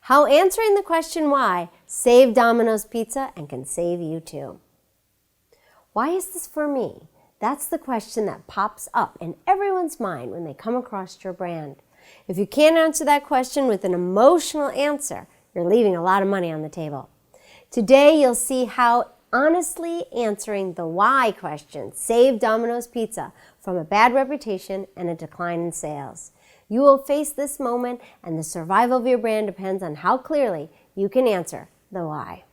How answering the question why saved Domino's Pizza and can save you too. Why is this for me? That's the question that pops up in everyone's mind when they come across your brand. If you can't answer that question with an emotional answer, you're leaving a lot of money on the table. Today, you'll see how honestly answering the why question saved Domino's Pizza from a bad reputation and a decline in sales. You will face this moment, and the survival of your brand depends on how clearly you can answer the why.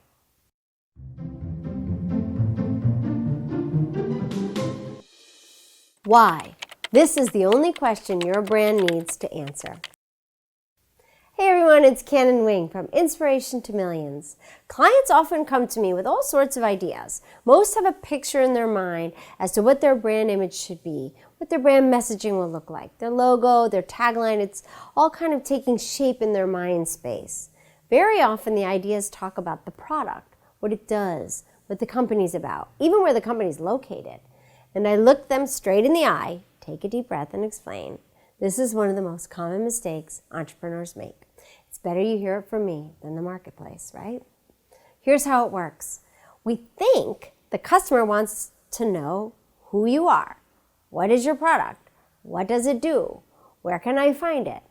Why? This is the only question your brand needs to answer. Hey everyone, it's Canon Wing from Inspiration to Millions. Clients often come to me with all sorts of ideas. Most have a picture in their mind as to what their brand image should be, what their brand messaging will look like, their logo, their tagline. It's all kind of taking shape in their mind space. Very often the ideas talk about the product, what it does, what the company's about, even where the company's located. And I look them straight in the eye, take a deep breath, and explain. This is one of the most common mistakes entrepreneurs make. It's better you hear it from me than the marketplace, right? Here's how it works. We think the customer wants to know who you are. What is your product? What does it do? Where can I find it?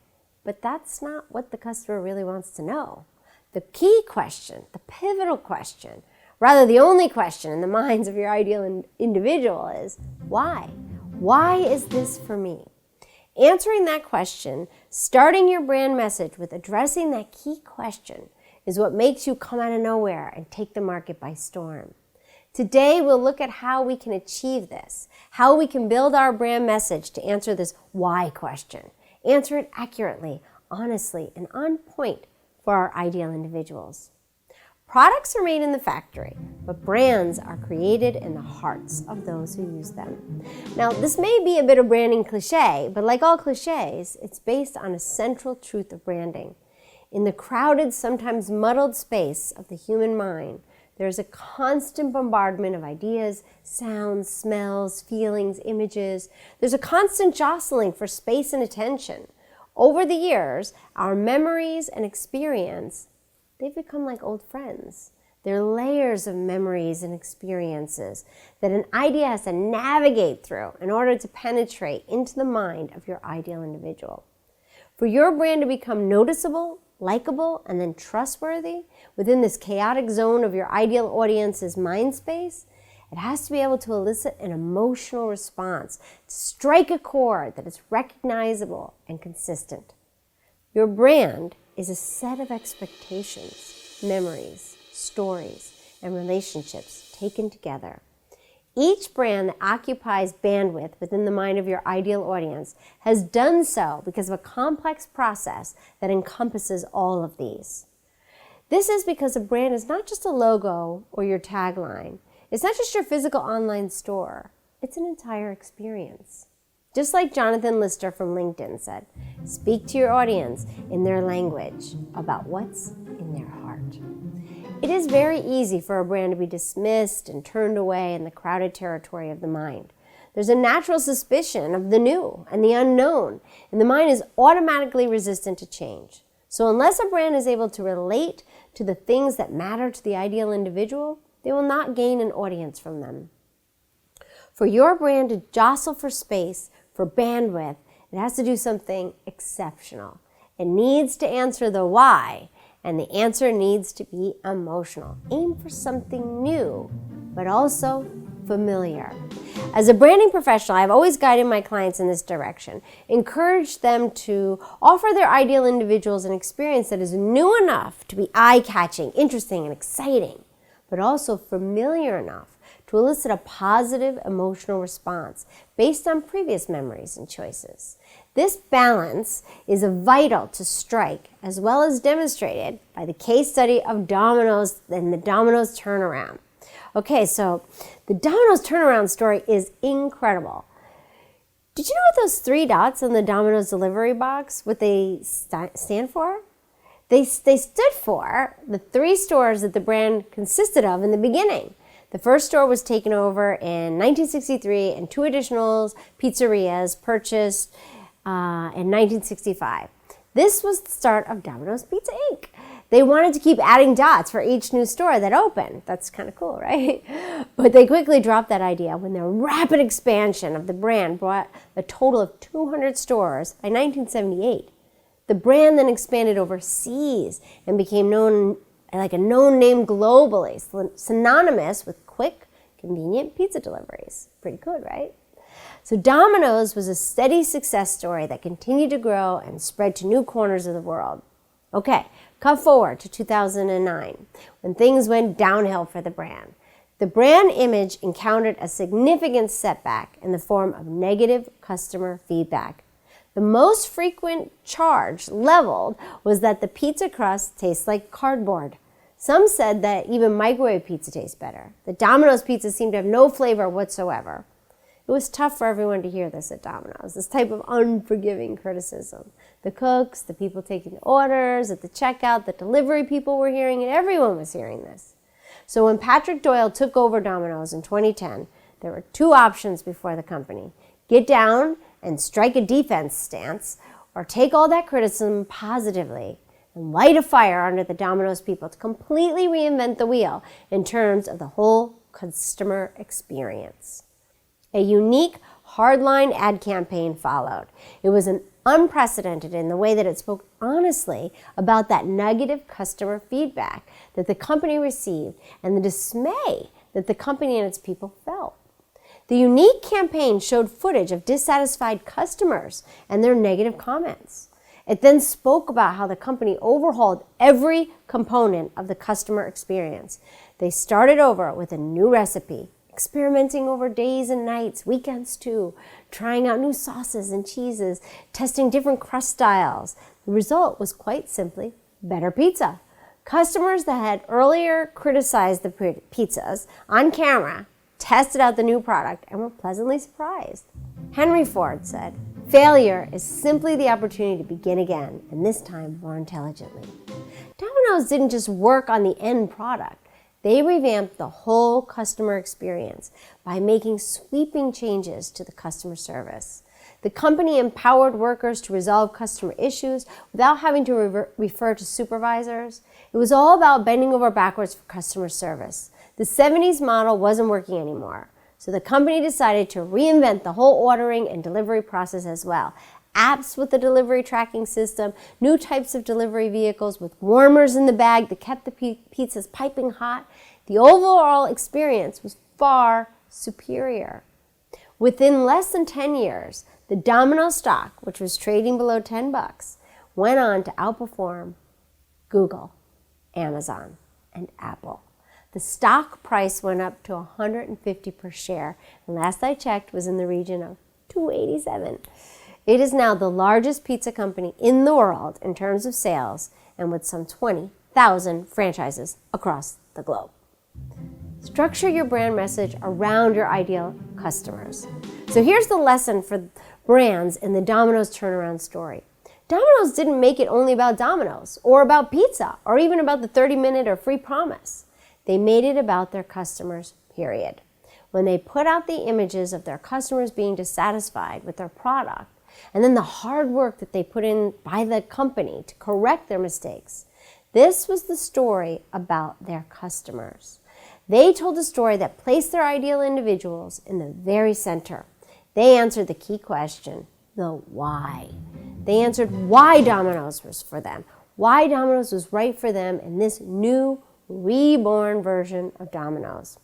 But that's not what the customer really wants to know. The key question, the pivotal question, rather the only question in the minds of your ideal individual is, why? Why is this for me? Answering that question, starting your brand message with addressing that key question is what makes you come out of nowhere and take the market by storm. Today, we'll look at how we can achieve this, how we can build our brand message to answer this why question. Answer it accurately, honestly, and on point for our ideal individuals. Products are made in the factory, but brands are created in the hearts of those who use them. Now, this may be a bit of branding cliche, but like all cliches, it's based on a central truth of branding. In the crowded, sometimes muddled space of the human mind, there's a constant bombardment of ideas, sounds, smells, feelings, images. There's a constant jostling for space and attention. Over the years, our memories and experience, they've become like old friends. They're layers of memories and experiences that an idea has to navigate through in order to penetrate into the mind of your ideal individual. For your brand to become noticeable, likable, and then trustworthy within this chaotic zone of your ideal audience's mind space, it has to be able to elicit an emotional response, to strike a chord that is recognizable and consistent. Your brand is a set of expectations, memories, stories, and relationships taken together. Each brand that occupies bandwidth within the mind of your ideal audience has done so because of a complex process that encompasses all of these. This is because a brand is not just a logo or your tagline. It's not just your physical online store. It's an entire experience. Just like Jonathan Lister from LinkedIn said, speak to your audience in their language about what's in their heart. It is very easy for a brand to be dismissed and turned away in the crowded territory of the mind. There's a natural suspicion of the new and the unknown, and the mind is automatically resistant to change. So unless a brand is able to relate to the things that matter to the ideal individual, they will not gain an audience from them. For your brand to jostle for space, for bandwidth, it has to do something exceptional. It needs to answer the why, and the answer needs to be emotional. Aim for something new, but also familiar. As a branding professional, I've always guided my clients in this direction. Encourage them to offer their ideal individuals an experience that is new enough to be eye-catching, interesting, and exciting, but also familiar enough to elicit a positive emotional response based on previous memories and choices. This balance is vital to strike, as well as demonstrated by the case study of Domino's and the Domino's turnaround. Okay, so the Domino's turnaround story is incredible. Did you know what those 3 dots on the Domino's delivery box, what they stand for? They stood for the 3 stores that the brand consisted of in the beginning. The first store was taken over in 1963 and 2 additional pizzerias purchased in 1965. This was the start of Domino's Pizza Inc. They wanted to keep adding dots for each new store that opened. That's kind of cool, right? But they quickly dropped that idea when their rapid expansion of the brand brought a total of 200 stores by 1978. The brand then expanded overseas and became known like a known name globally, synonymous with quick, convenient pizza deliveries. Pretty good, right? So Domino's was a steady success story that continued to grow and spread to new corners of the world. Okay, cut forward to 2009, when things went downhill for the brand. The brand image encountered a significant setback in the form of negative customer feedback. The most frequent charge leveled was that the pizza crust tastes like cardboard. Some said that even microwave pizza tastes better. The Domino's pizza seemed to have no flavor whatsoever. It was tough for everyone to hear this at Domino's, this type of unforgiving criticism. The cooks, the people taking the orders, at the checkout, the delivery people were hearing it. Everyone was hearing this. So when Patrick Doyle took over Domino's in 2010, there were two options before the company. Get down and strike a defense stance, or take all that criticism positively and light a fire under the Domino's people to completely reinvent the wheel in terms of the whole customer experience. A unique, hardline ad campaign followed. It was unprecedented in the way that it spoke honestly about that negative customer feedback that the company received and the dismay that the company and its people felt. The unique campaign showed footage of dissatisfied customers and their negative comments. It then spoke about how the company overhauled every component of the customer experience. They started over with a new recipe, experimenting over days and nights, weekends too, trying out new sauces and cheeses, testing different crust styles. The result was quite simply better pizza. Customers that had earlier criticized the pizzas on camera tested out the new product and were pleasantly surprised. Henry Ford said, "Failure is simply the opportunity to begin again, and this time more intelligently." Domino's didn't just work on the end product. They revamped the whole customer experience by making sweeping changes to the customer service. The company empowered workers to resolve customer issues without having to refer to supervisors. It was all about bending over backwards for customer service. The 70s model wasn't working anymore, so the company decided to reinvent the whole ordering and delivery process as well. Apps with the delivery tracking system, new types of delivery vehicles with warmers in the bag that kept the pizzas piping hot. The overall experience was far superior. Within less than 10 years, the Domino's stock, which was trading below $10, went on to outperform Google, Amazon, and Apple. The stock price went up to $150 per share, and last I checked was in the region of $287. It is now the largest pizza company in the world in terms of sales, and with some 20,000 franchises across the globe. Structure your brand message around your ideal customers. So here's the lesson for brands in the Domino's turnaround story. Domino's didn't make it only about Domino's, or about pizza, or even about the 30-minute or free promise. They made it about their customers, period. When they put out the images of their customers being dissatisfied with their product, and then the hard work that they put in by the company to correct their mistakes, this was the story about their customers. They told a story that placed their ideal individuals in the very center. They answered the key question, the why. They answered why Domino's was for them, why Domino's was right for them in this new, reborn version of Domino's.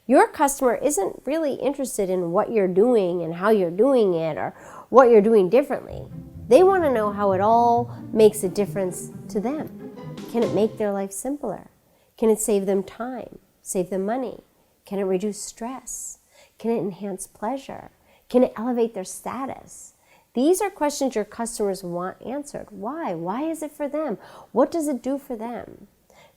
Your customer isn't really interested in what you're doing and how you're doing it or what you're doing differently. They want to know how it all makes a difference to them. Can it make their life simpler? Can it save them time, save them money? Can it reduce stress? Can it enhance pleasure? Can it elevate their status? These are questions your customers want answered. Why? Why is it for them? What does it do for them?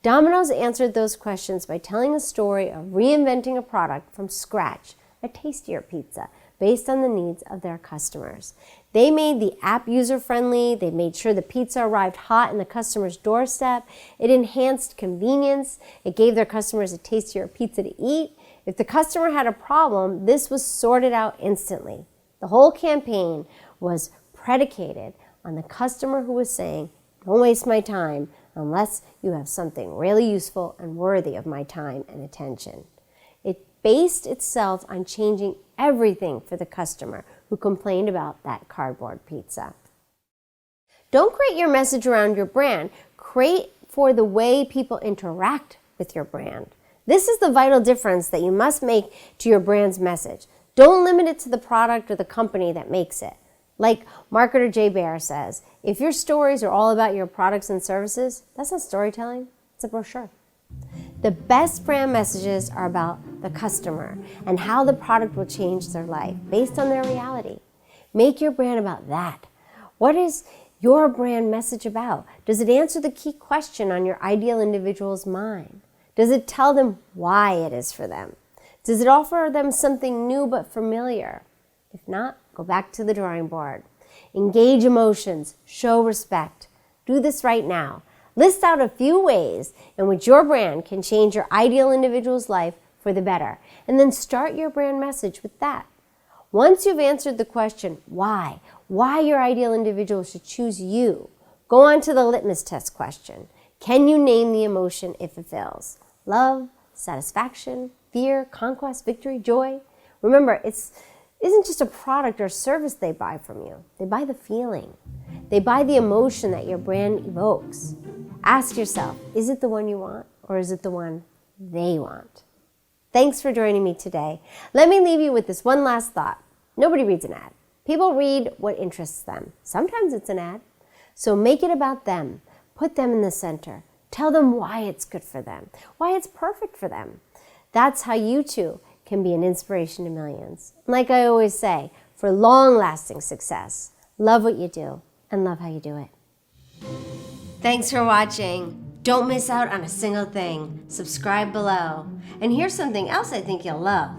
Domino's answered those questions by telling a story of reinventing a product from scratch, a tastier pizza, based on the needs of their customers. They made the app user-friendly. They made sure the pizza arrived hot in the customer's doorstep. It enhanced convenience. It gave their customers a tastier pizza to eat. If the customer had a problem, this was sorted out instantly. The whole campaign was predicated on the customer who was saying, "Don't waste my time. unless you have something really useful and worthy of my time and attention. It based itself on changing everything for the customer who complained about that cardboard pizza. Don't create your message around your brand. Create for the way people interact with your brand. This is the vital difference that you must make to your brand's message. Don't limit it to the product or the company that makes it. Like marketer Jay Baer says, if your stories are all about your products and services, that's not storytelling, it's a brochure. The best brand messages are about the customer and how the product will change their life based on their reality. Make your brand about that. What is your brand message about? Does it answer the key question on your ideal individual's mind? Does it tell them why it is for them? Does it offer them something new but familiar? If not, go back to the drawing board. Engage emotions, show respect. Do this right now. List out a few ways in which your brand can change your ideal individual's life for the better, and then start your brand message with that. Once you've answered the question, why your ideal individual should choose you, go on to the litmus test question. Can you name the emotion it fulfills? Love, satisfaction, fear, conquest, victory, joy? Remember, it isn't just a product or service they buy from you. They buy the feeling. They buy the emotion that your brand evokes. Ask yourself, is it the one you want or is it the one they want? Thanks for joining me today. Let me leave you with this one last thought. Nobody reads an ad. People read what interests them. Sometimes it's an ad. So make it about them. Put them in the center. Tell them why it's good for them, why it's perfect for them. That's how you too can be an inspiration to millions. Like I always say, for long-lasting success, love what you do and love how you do it. Thanks for watching. Don't miss out on a single thing. Subscribe below. And here's something else I think you'll love.